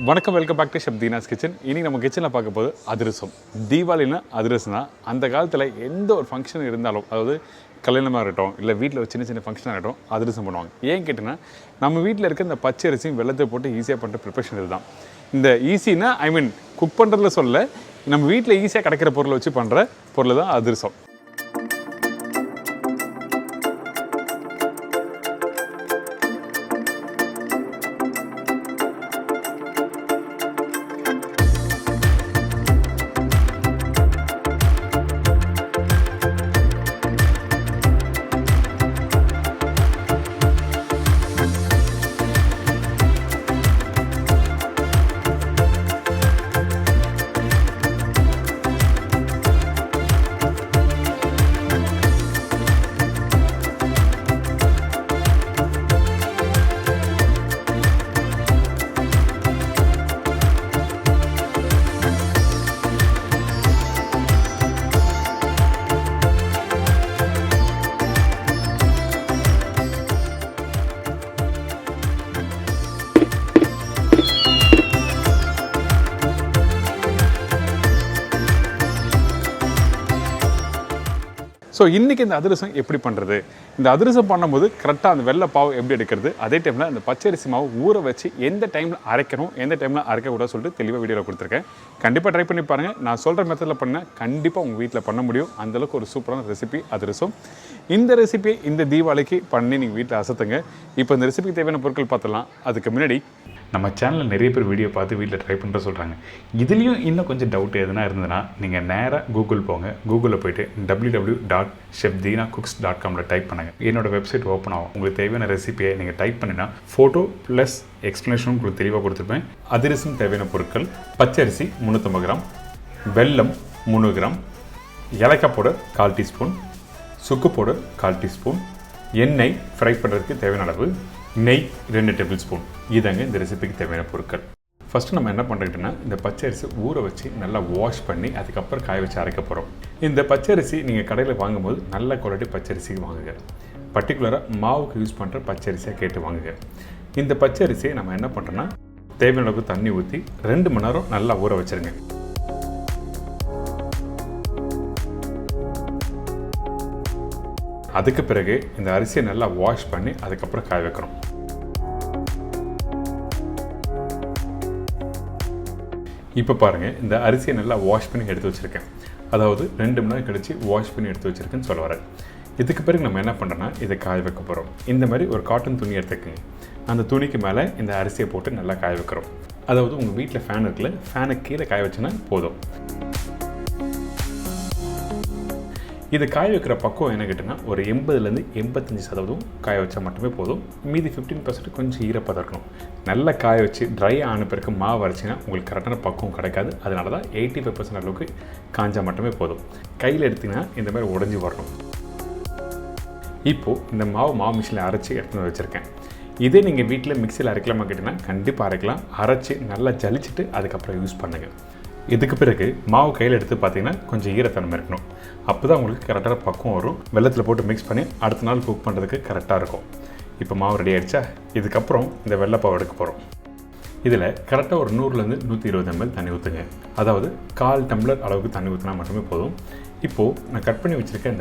வணக்கம், welcome back to chef Deena's kitchen. இன்றைக்கி நம்ம கிச்சனில் பார்க்க போது அதிரசம். தீபாவளினா அதிரசம்னா அந்த காலத்தில் எந்த ஒரு ஃபங்க்ஷன் இருந்தாலும், அதாவது கல்யாணமாக இருக்கட்டும், இல்லை வீட்டில் ஒரு சின்ன சின்ன ஃபங்க்ஷனாக இருக்கட்டும், அதிரசம் பண்ணுவாங்க. ஏன் கேட்டிங்கன்னா, நம்ம வீட்டில் இருக்க இந்த பச்சை அரிசியும் வெள்ளத்தை போட்டு ஈஸியாக பண்ணுற ப்ரிப்பரேஷன் இதுதான். இந்த ஈஸினா குக் பண்ணுறதுல சொல்ல, நம்ம வீட்டில் ஈஸியாக கிடைக்கிற பொருளை வச்சு பண்ணுற பொருள் தான் அதிரசம். ஸோ இன்றைக்கி இந்த அதிரசம் எப்படி பண்ணுறது, இந்த அதிரசம் பண்ணும்போது கரெக்டாக அந்த வெள்ளை பாவு எப்படி எடுக்கிறது, அதே டைமில் அந்த பச்சரிசி மாவு ஊற வச்சு எந்த டைமில் அரைக்கணும், எந்த டைமில் அரைக்கக்கூடாது சொல்லிட்டு தெளிவாக வீடியோவில் கொடுத்துருக்கேன். கண்டிப்பாக ட்ரை பண்ணி பாருங்கள். நான் சொல்கிற மெத்தடில் பண்ணால் கண்டிப்பாக உங்கள் வீட்டில் பண்ண முடியும். அந்தளவுக்கு ஒரு சூப்பரான ரெசிபி அதிரசம். இந்த ரெசிபியை இந்த தீபாவளிக்கு பண்ணி நீங்கள் வீட்டில் அசத்துங்க. இப்போ இந்த ரெசிபிக்கு தேவையான பொருட்கள் பார்த்துலாம். அதுக்கு முன்னாடி நம்ம சேனலில் நிறைய பேர் வீடியோ பார்த்து வீட்டில் ட்ரை பண்ணுற சொல்கிறாங்க. இதுலேயும் இன்னும் கொஞ்சம் டவுட் எதுனா இருந்ததுன்னா நீங்கள் நேராக கூகுள் போங்க. கூகுளில் போய்ட்டு www.chefdeenacooks.com டைப் பண்ணுங்கள். என்னோடய வெப்சைட் ஓப்பன் ஆகும். உங்களுக்கு தேவையான ரெசிபியை நீங்கள் டைப் பண்ணினா ஃபோட்டோ ப்ளஸ் எக்ஸ்ப்ளனேஷனும் உங்களுக்கு தெளிவாக கொடுத்துருப்பேன். அதிரசம் தேவையான பொருட்கள்: பச்சரிசி 350 கிராம், வெல்லம் 3 கிராம், ஏலக்காய் பவுடர் 1/4 டீஸ்பூன், சுக்கு பவுடர் 1/4 டீஸ்பூன், எண்ணெய் ஃப்ரை பண்ணுறதுக்கு தேவையான அளவு, நெய் 2 டேபிள் ஸ்பூன். இதாங்க இந்த ரெசிபிக்கு தேவையான பொருட்கள். ஃபஸ்ட்டு நம்ம என்ன பண்ணுறோன்னா, இந்த பச்சரிசி ஊற வச்சு நல்லா வாஷ் பண்ணி அதுக்கப்புறம் காய வச்சு அரைக்க போகிறோம். இந்த பச்சரிசி நீங்கள் கடையில் வாங்கும்போது நல்ல குவாலிட்டி பச்சரிசிக்கு வாங்குங்க. பர்டிகுலராக மாவுக்கு யூஸ் பண்ணுற பச்சரிசியாக கேட்டு வாங்குங்க. இந்த பச்சரிசியை நம்ம என்ன பண்ணுறோன்னா, தேவையான அளவுக்கு தண்ணி ஊற்றி 2 மணி நேரம் நல்லா ஊற வச்சுருங்க. அதுக்கு பிறகு இந்த அரிசியை நல்லா வாஷ் பண்ணி அதுக்கப்புறம் காய வைக்கணும். இப்போ பாருங்கள், இந்த அரிசியை நல்லா வாஷ் பண்ணி எடுத்து வச்சுருக்கேன். அதாவது 2 மணி நேரம் கழித்து வாஷ் பண்ணி எடுத்து வச்சுருக்கேன்னு சொல்ல வரேன். இதுக்கு பிறகு நம்ம என்ன பண்ணுறோன்னா, இதை காய வைக்க போகிறோம். இந்த மாதிரி ஒரு காட்டன் துணி எடுத்துக்கோங்க. அந்த துணிக்கு மேலே இந்த அரிசியை போட்டு நல்லா காய வைக்கிறோம். அதாவது உங்கள் வீட்டில் ஃபேன் இருக்குல்ல, ஃபேனுக்கு கீழே காய வச்சுன்னா போதும். இது காய வைக்கிற பக்குவம் என்ன கேட்டிங்கன்னா, ஒரு 80% 85% காய வச்சா மட்டுமே போதும். மீதி 15% கொஞ்சம் ஈரப்பதம் இருக்கணும். நல்லா காய வச்சு ட்ரை ஆன பிறகு மாவு அரைச்சிங்கன்னா உங்களுக்கு கரெக்டான பக்குவம் கிடைக்காது. அதனால தான் 85% அளவுக்கு காய்ஞ்சால் மட்டுமே போதும். கையில் எடுத்திங்கன்னா இந்த மாதிரி உடஞ்சி வரணும். இப்போது இந்த மாவு மிஷினில் அரைச்சி எடுத்துன்னு வச்சுருக்கேன். இதே நீங்கள் வீட்டில் மிக்சியில் அரைக்கலாமா கேட்டிங்கன்னா கண்டிப்பாக அரைக்கலாம். அரைச்சி நல்லா ஜலிச்சுட்டு அதுக்கப்புறம் யூஸ் பண்ணுங்கள். இதுக்கு பிறகு மாவு கையில் எடுத்து பார்த்தீங்கன்னா கொஞ்சம் ஈரத்தன்மை இருக்கணும். அப்போ தான் உங்களுக்கு கரெக்டான பக்குவம் வரும். வெள்ளத்தில் போட்டு மிக்ஸ் பண்ணி அடுத்த நாள் குக் பண்ணுறதுக்கு கரெக்டாக இருக்கும். இப்போ மாவு ரெடி ஆகிடுச்சா? இதுக்கப்புறம் இந்த வெள்ளைப்பாவு எடுக்க போகிறோம். இதில் கரெக்டாக ஒரு 100லேருந்து 120 ml தண்ணி ஊற்றுங்க. அதாவது 1/4 டம்ளர் அளவுக்கு தண்ணி ஊற்றினா மட்டுமே போதும். இப்போது நான் கட் பண்ணி வச்சுருக்கேன்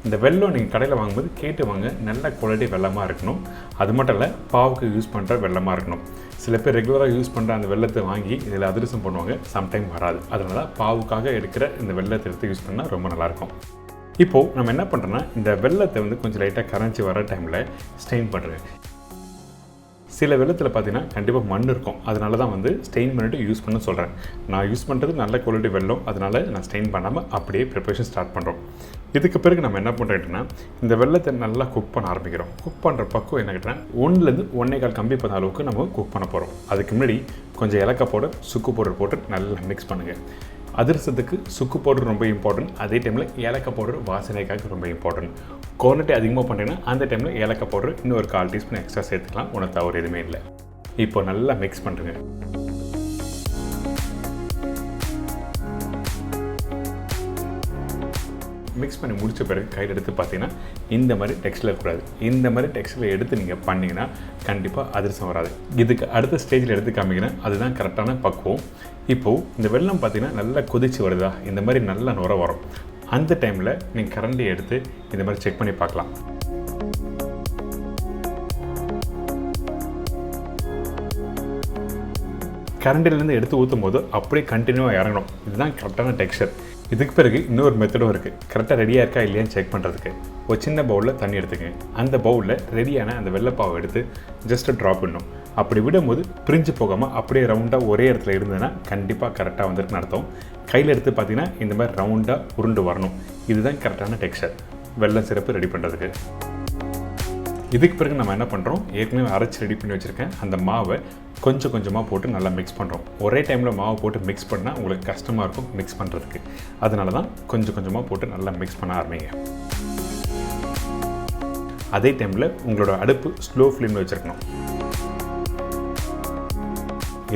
இந்த வெல்லம் நீங்கள் கடையில் வாங்கும்போது கேட்டு வாங்க. நல்ல குவாலிட்டி வெல்லமாக இருக்கணும். அது மட்டும் இல்லை, பாவுக்கு யூஸ் பண்ணுற வெல்லமாக இருக்கணும். சில பேர் ரெகுலராக யூஸ் பண்ணுற அந்த வெல்லத்தை வாங்கி இதில் அதிரசம் பண்ணுவாங்க. சம்டைம் வராது. அதனால பாவுக்காக எடுக்கிற இந்த வெல்லத்தை எடுத்து யூஸ் பண்ணால் ரொம்ப நல்லாயிருக்கும். இப்போது நம்ம என்ன பண்ணுறோன்னா, இந்த வெல்லத்தை கொஞ்சம் லைட்டாக கரைஞ்சி வர டைமில் ஸ்டெயின் பண்ணுறேன். சில வெள்ளத்தில் பார்த்தீங்கன்னா கண்டிப்பாக மண் இருக்கும். அதனால தான் ஸ்டெயின் பண்ணிவிட்டு யூஸ் பண்ண சொல்கிறேன். நான் யூஸ் பண்ணுறது நல்ல குவாலிட்டி வெல்லம். அதனால் நான் ஸ்டெயின் பண்ணாமல் அப்படியே ப்ரிப்பரேஷன் ஸ்டார்ட் பண்ணுறோம். இதுக்கு பிறகு நம்ம என்ன பண்ணுறோன்னா, இந்த வெள்ளத்தை நல்லா குக் பண்ண ஆரம்பிக்கிறோம். குக் பண்ணுற பக்கம் என்ன கேட்டால் 1லேருந்து 1.25 கம்பி பண்ண அளவுக்கு நம்ம குக் பண்ண போகிறோம். அதுக்கு முன்னாடி கொஞ்சம் ஏலக்காய் பவுடர், சுக்கு பவுடர் போட்டு நல்லா மிக்ஸ் பண்ணுங்கள். அதிரசத்துக்கு சுக்கு பவுடர் ரொம்ப இம்பார்ட்டன்ட். அதே டைமில் ஏலக்காய் பவுடர் வாசனைக்காக ரொம்ப இம்பார்ட்டன்ட். குவான்டிட்டி அதிகமாக பண்ணுறீங்கன்னா அந்த டைமில் ஏலக்காய் பவுடர் இன்னும் ஒரு 1/4 டீஸ்பூன் எக்ஸ்ட்ரா சேர்த்துக்கலாம். ஒன்றும் தவறு எதுவுமே இல்லை. இப்போ நல்லா மிக்ஸ் பண்ணுறேங்க. மிக்ஸ் பண்ணி முடிச்ச பிறகு கையில் எடுத்து பார்த்தீங்கன்னா இந்த மாதிரி டெக்ஸ்டில் இருக்கக்கூடாது. இந்த மாதிரி டெக்ஸ்டில் எடுத்து நீங்கள் பண்ணிங்கன்னா கண்டிப்பாக அதிரசம் வராது. இதுக்கு அடுத்த ஸ்டேஜில் எடுத்து காமிங்கன்னா அதுதான் கரெக்டான பக்குவம். இப்போது இந்த வெல்லம் பார்த்தீங்கன்னா நல்லா கொதிச்சு வருதா, இந்த மாதிரி நல்லா நுர வரும். அந்த டைமில் நீங்கள் கரண்டியை எடுத்து இந்த மாதிரி செக் பண்ணி பார்க்கலாம். கரண்டிலேருந்து எடுத்து ஊற்றும் போது அப்படியே கண்டினியூவாக இறங்கணும். இதுதான் கரெக்டான டெக்ஸ்சர். இதுக்கு பிறகு இன்னொரு மெத்தடும் இருக்குது. கரெக்டாக ரெடியாக இருக்கா இல்லையான்னு செக் பண்ணுறதுக்கு. ஒரு சின்ன பவுலில் தண்ணி எடுத்துக்கங்க. அந்த பவுலில் ரெடியான அந்த வெள்ளைப்பாவை எடுத்து ஜஸ்ட்டு ட்ராப் பண்ணணும். அப்படி விடும்போது பிரிஞ்சு போகாமல் அப்படியே ரவுண்டாக ஒரே இடத்துல இருந்ததுன்னா கண்டிப்பாக கரெக்டாக வந்துருக்குன்னு அர்த்தம். கையில் எடுத்து பார்த்தீங்கன்னா இந்த மாதிரி ரவுண்டாக உருண்டு வரணும். இதுதான் கரெக்டான டெக்ஸ்சர் வெல்லம் சிரப்பு ரெடி பண்ணுறதுக்கு. இதுக்கு பிறகு நம்ம என்ன பண்ணுறோம், ஏற்கனவே அரைச்சி ரெடி பண்ணி வச்சுருக்கேன் அந்த மாவை கொஞ்சம் கொஞ்சமாக போட்டு நல்லா மிக்ஸ் பண்ணுறோம். ஒரே டைமில் மாவை போட்டு மிக்ஸ் பண்ணால் உங்களுக்கு கஷ்டமாக இருக்கும் மிக்ஸ் பண்ணுறதுக்கு. அதனால தான் கொஞ்சம் கொஞ்சமாக போட்டு நல்லா மிக்ஸ் பண்ண ஆரம்பிங்க. அதே டைமில் உங்களோட அடுப்பு ஸ்லோ ஃப்ளேமில் வச்சுருக்கணும்.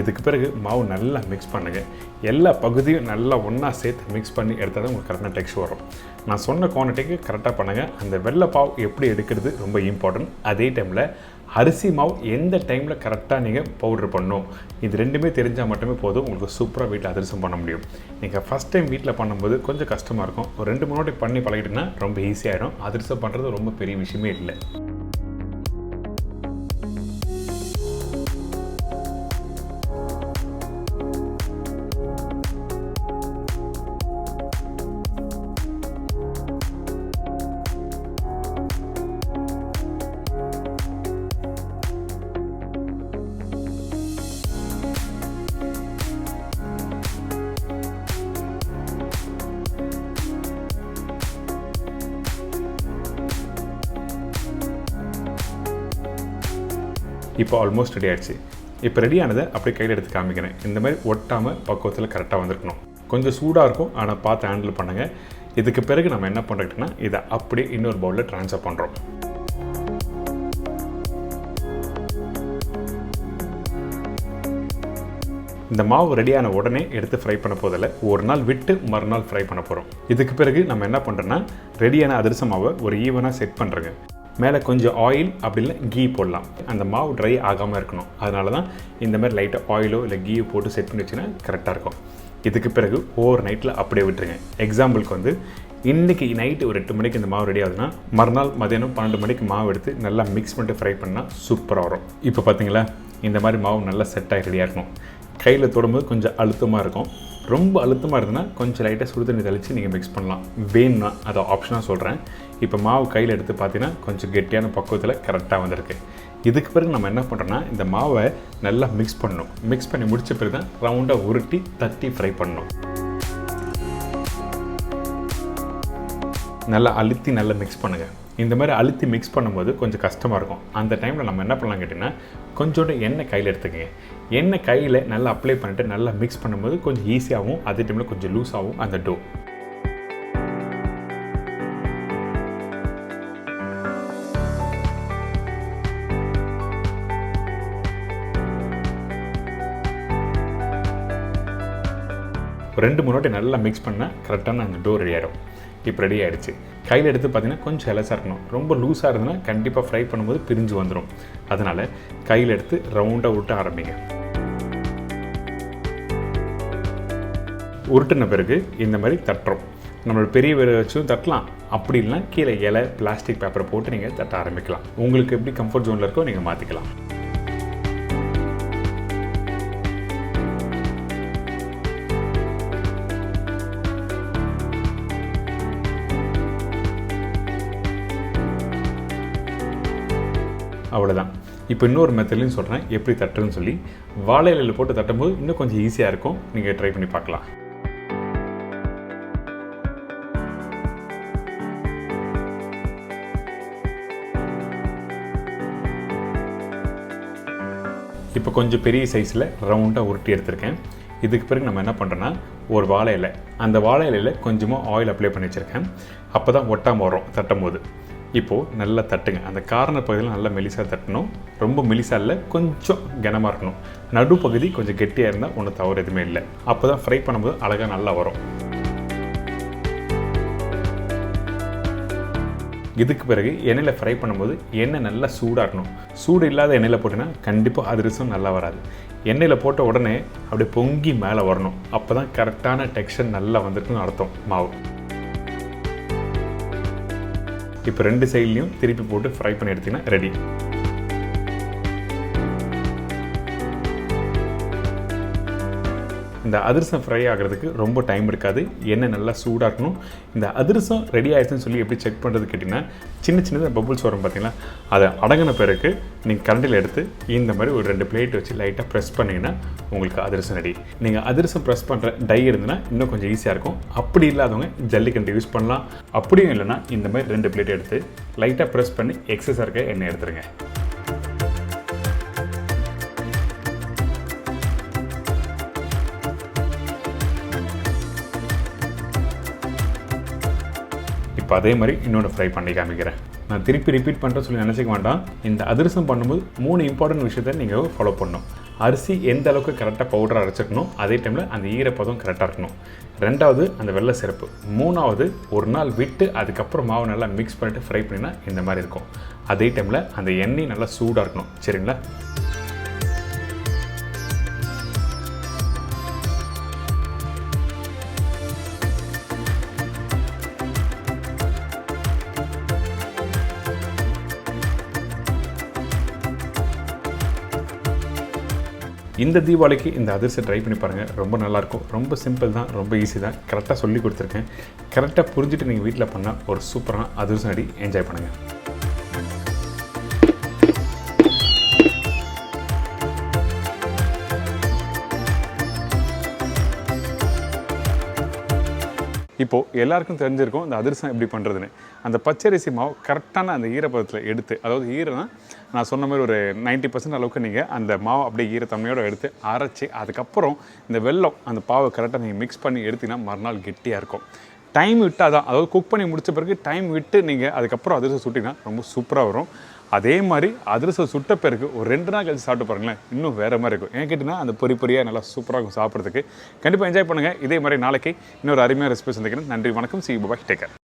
இதுக்கு பிறகு மாவு நல்லா மிக்ஸ் பண்ணுங்கள். எல்லா பகுதியும் நல்லா ஒன்றா சேர்த்து மிக்ஸ் பண்ணி எடுத்தால் தான் உங்களுக்கு கரெக்டான டெக்ஸ்சர் வரும். நான் சொன்ன குவான்டிட்டிக்கு கரெக்டாக பண்ணுங்கள். அந்த வெள்ளைப்பாவு எப்படி எடுக்கிறது ரொம்ப இம்பார்ட்டன்ட். அதே டைமில் அரிசி மாவு எந்த டைமில் கரெக்டாக நீங்கள் பவுடர் பண்ணணும், இது ரெண்டுமே தெரிஞ்சால் மட்டுமே போதும் உங்களுக்கு சூப்பராக வீட்டில் அதிரசம் பண்ண முடியும். நீங்கள் ஃபஸ்ட் டைம் வீட்டில் பண்ணும்போது கொஞ்சம் கஷ்டமாக இருக்கும். ஒரு 2 3 வாட்டி பண்ணி பழகிட்டீங்கன்னா ரொம்ப ஈஸியாகிடும். அதிரசம் பண்ணுறது ரொம்ப பெரிய விஷயமே இல்லை. இப்போ ஆல்மோஸ்ட் ரெடி ஆகிடுச்சு. இப்போ ரெடியானதை அப்படியே கையில் எடுத்து காமிக்கிறேன். இந்த மாதிரி ஒட்டாமல் பக்குவத்தில் கரெக்டாக வந்துருக்கணும். கொஞ்சம் சூடாக இருக்கும், ஆனால் பார்த்து ஹேண்டில் பண்ணுங்கள். இதுக்கு பிறகு நம்ம என்ன பண்ணுறோம்னா இதை அப்படியே இன்னொரு பவுலில் ட்ரான்ஸ்ஃபர் பண்ணுறோம். இந்த மாவு ரெடியான உடனே எடுத்து ஃப்ரை பண்ண போதில்லை, ஒரு நாள் விட்டு மறுநாள் ஃப்ரை பண்ண போகிறோம். இதுக்கு பிறகு நம்ம என்ன பண்ணுறோன்னா ரெடியான அதிரச மாவை ஒரு ஈவனாக செட் பண்ணுறோங்க. மேலே கொஞ்சம் ஆயில் அப்படி இல்லை கீ போடலாம். அந்த மாவு ட்ரை ஆகாமல் இருக்கணும். அதனால தான் இந்த மாதிரி லைட்டாக ஆயிலோ இல்லை கீயோ போட்டு செட் பண்ணி வச்சுன்னா கரெக்டாக இருக்கும். இதுக்கு பிறகு ஓவர் நைட்டில் அப்படியே விட்டுருங்க. எக்ஸாம்பிளுக்கு வந்து இன்றைக்கி நைட்டு ஒரு 8 மணிக்கு இந்த மாவு ரெடி ஆகுதுன்னா மறுநாள் மதியானம் 12 மணிக்கு மாவு எடுத்து நல்லா மிக்ஸ் பண்ணிட்டு ஃப்ரை பண்ணால் சூப்பராக வரும். இப்போ பார்த்தீங்களா இந்த மாதிரி மாவு நல்லா செட் ஆகி ரெடியாக இருக்கணும். கையில் தொடும்போது கொஞ்சம் அழுத்தமாக இருக்கும். ரொம்ப அழுத்தமாக இருந்ததுன்னா கொஞ்சம் லைட்டாக சுடு தண்ணி தெளித்து நீங்கள் மிக்ஸ் பண்ணலாம். வேணும்னா அதை ஆப்ஷனாக சொல்கிறேன். இப்போ மாவு கையில் எடுத்து பார்த்தீங்கன்னா கொஞ்சம் கெட்டியான பக்குவத்தில் கரெக்டாக வந்திருக்கு. இதுக்கு பிறகு நம்ம என்ன பண்ணுறோன்னா இந்த மாவை நல்லா மிக்ஸ் பண்ணணும். மிக்ஸ் பண்ணி முடித்த பிறகு தான் ரவுண்டாக உருட்டி தட்டி ஃப்ரை பண்ணணும். நல்லா அழுத்தி நல்லா மிக்ஸ் பண்ணுங்கள். இந்த மாதிரி அழுத்தி மிக்ஸ் பண்ணும்போது கொஞ்சம் கஷ்டமாக இருக்கும். அந்த டைமில் நம்ம என்ன பண்ணலாம் கேட்டிங்கன்னா கொஞ்சோண்டு எண்ணெய் கையில் எடுத்துக்கங்க. எண்ணெய் கையில் நல்லா அப்ளை பண்ணிட்டு நல்லா மிக்ஸ் பண்ணும்போது கொஞ்சம் ஈஸியாகவும் அதே டைமில் கொஞ்சம் லூஸாகவும் அந்த டோ. ஒரு 2 3 வாட்டி நல்லா மிக்ஸ் பண்ணால் கரெக்டான அந்த டோ ரெடி ஆகிடும். இப்போ ரெடி ஆகிடுச்சு. கையில் எடுத்து பார்த்தீங்கன்னா கொஞ்சம் எலசாக இருக்கணும். ரொம்ப லூஸாக இருந்ததுன்னா கண்டிப்பாக ஃப்ரை பண்ணும்போது பிரிஞ்சு வந்துடும். அதனால் கையில் எடுத்து ரவுண்டாக உருட்ட ஆரம்பிங்க. உருட்டின பிறகு இந்த மாதிரி தட்டுறோம். நம்மளோட பெரிய விரலை வச்சும் தட்டலாம். அப்படி இல்லைனா கீழே இலை பிளாஸ்டிக் பேப்பரை போட்டு நீங்கள் தட்ட ஆரம்பிக்கலாம். உங்களுக்கு எப்படி கம்ஃபர்ட் ஜோனில் இருக்கோ நீங்கள் மாற்றிக்கலாம். அவ்வளோதான். இப்போ இன்னொரு மெத்தட்லையும் சொல்கிறேன் எப்படி தட்டுன்னு சொல்லி. வாழை இலையில் போட்டு தட்டும்போது இன்னும் கொஞ்சம் ஈஸியாக இருக்கும். நீங்கள் ட்ரை பண்ணி பார்க்கலாம். இப்போ கொஞ்சம் பெரிய சைஸில் ரவுண்டாக உருட்டி எடுத்திருக்கேன். இதுக்கு பிறகு நம்ம என்ன பண்ணுறோன்னா ஒரு வாழை இலை, அந்த வாழை இலையில் கொஞ்சமாக ஆயில் அப்ளை பண்ணி வச்சுருக்கேன். அப்போ தான் ஒட்டாமல் வரும் தட்டும் போது. இப்போது நல்லா தட்டுங்க. அந்த கார்னர் பகுதியில் நல்லா மெலிசாக தட்டணும். ரொம்ப மெலிசாக இல்லை, கொஞ்சம் கனமாக இருக்கணும். நடுப்பகுதி கொஞ்சம் கெட்டியாக இருந்தால் ஒன்றும் தவறு எதுவுமே இல்லை. அப்போ தான் ஃப்ரை பண்ணும்போது அழகாக நல்லா வரும். இதுக்கு பிறகு எண்ணெயில் ஃப்ரை பண்ணும்போது எண்ணெய் நல்லா சூடாக இருக்கணும். சூடு இல்லாத எண்ணெயில் போட்டிங்கன்னா கண்டிப்பாக அதிரசம் நல்லா வராது. எண்ணெயில் போட்ட உடனே அப்படியே பொங்கி மேலே வரணும். அப்போ தான் கரெக்டான டெக்ஸ்சர் நல்லா வந்திருக்குன்னு அர்த்தம் மாவு. இப்போ 2 சைட்லையும் திருப்பி போட்டு ஃப்ரை பண்ணி எடுத்திங்கன்னா ரெடி. இந்த அதிரசம் ஃப்ரை ஆகிறதுக்கு ரொம்ப டைம் இருக்காது. எண்ணெய் நல்லா சூடாக இருக்கணும். இந்த அதிரசம் ரெடி ஆகிடுச்சுன்னு சொல்லி எப்படி செக் பண்ணுறது கேட்டிங்கன்னா, சின்னதாக பபுள்ஸ் வரும் பார்த்தீங்களா, அதை அடங்கின பிறகு நீங்கள் கரண்டியில் எடுத்து இந்த மாதிரி ஒரு 2 பிளேட் வச்சு லைட்டாக ப்ரெஸ் பண்ணிங்கன்னா உங்களுக்கு அதிரசம் ரெடி. நீங்கள் அதிரசம் ப்ரெஸ் பண்ணுற டை இருந்துன்னா இன்னும் கொஞ்சம் ஈஸியாக இருக்கும். அப்படி இல்லாதவங்க ஜல்லிக்கண்டு யூஸ் பண்ணலாம். அப்படியும் இல்லைன்னா இந்த மாதிரி 2 பிளேட் எடுத்து லைட்டாக ப்ரெஸ் பண்ணி எக்ஸஸாக இருக்க எண்ணெய் எடுத்துருங்க. இப்போ அதே மாதிரி இன்னொன்று ஃப்ரை பண்ணி காமிக்கிறேன். நான் திருப்பி ரிப்பீட் பண்ணுறேன் சொல்லி நினச்சிக்க வேண்டாம். இந்த அதிரசம் பண்ணும்போது 3 இம்பார்ட்டன்ட் விஷயத்தை நீங்கள் ஃபாலோ பண்ணணும். அரிசி எந்த அளவுக்கு கரெக்டாக பவுடராக அரைச்சிக்கணும், அதே டைமில் அந்த ஈரப்பதம் கரெக்டாக இருக்கணும். 2வது அந்த வெள்ளை சிறப்பு. 3வது ஒரு நாள் விட்டு அதுக்கப்புறம் மாவு நல்லா மிக்ஸ் பண்ணிவிட்டு ஃப்ரை பண்ணினா இந்த மாதிரி இருக்கும். அதே டைமில் அந்த எண்ணெய் நல்லா சூடாக இருக்கணும். சரிங்களா? இந்த தீபாவளிக்கு இந்த அதிரசம் ட்ரை பண்ணி பாருங்கள். ரொம்ப நல்லாயிருக்கும். ரொம்ப சிம்பிள் தான், ரொம்ப ஈஸி தான். கரெக்டாக சொல்லி கொடுத்துருக்கேன். கரெக்டாக புரிஞ்சுட்டு நீங்கள் வீட்டில் பண்ணால் ஒரு சூப்பரான அதிரசம் அடி என்ஜாய் பண்ணுங்கள். இப்போது எல்லாருக்கும் தெரிஞ்சிருக்கும் இந்த அதிரசம் எப்படி பண்ணுறதுன்னு. அந்த பச்சரிசி மாவு கரெக்டான அந்த ஈரப்பதத்தில் எடுத்து, அதாவது ஈரம்னா நான் சொன்ன மாதிரி ஒரு 90% அளவுக்கு நீங்கள் அந்த மாவு அப்படியே ஈரத்தன்மையோடு எடுத்து அரைச்சி அதுக்கப்புறம் இந்த வெல்லம் அந்த பாவை கரெக்டாக நீங்கள் மிக்ஸ் பண்ணி எடுத்திங்கன்னா மறுநாள் கெட்டியாக இருக்கும். டைம் விட்டால் தான், அதாவது குக் பண்ணி முடித்த பிறகு டைம் விட்டு நீங்கள் அதுக்கப்புறம் அதிரசம் சுட்டிங்கன்னா ரொம்ப சூப்பராக வரும். அதே மாதிரி அதிரசம் சுட்ட பிறகு ஒரு 2 நாள் கழிச்சு சாப்பிட்டு பாருங்களேன், இன்னும் வேறு மாதிரி இருக்கும். ஏன் கேட்டிங்கன்னா அந்த பொரியாக நல்லா சூப்பராக இருக்கும் சாப்பிட்றதுக்கு. கண்டிப்பாக என்ஜாய் பண்ணுங்கள். இதே மாதிரி நாளைக்கு இன்னொரு அருமையான ரெசிபி சந்திக்கிறேன். நன்றி, வணக்கம். See you, bye, take care.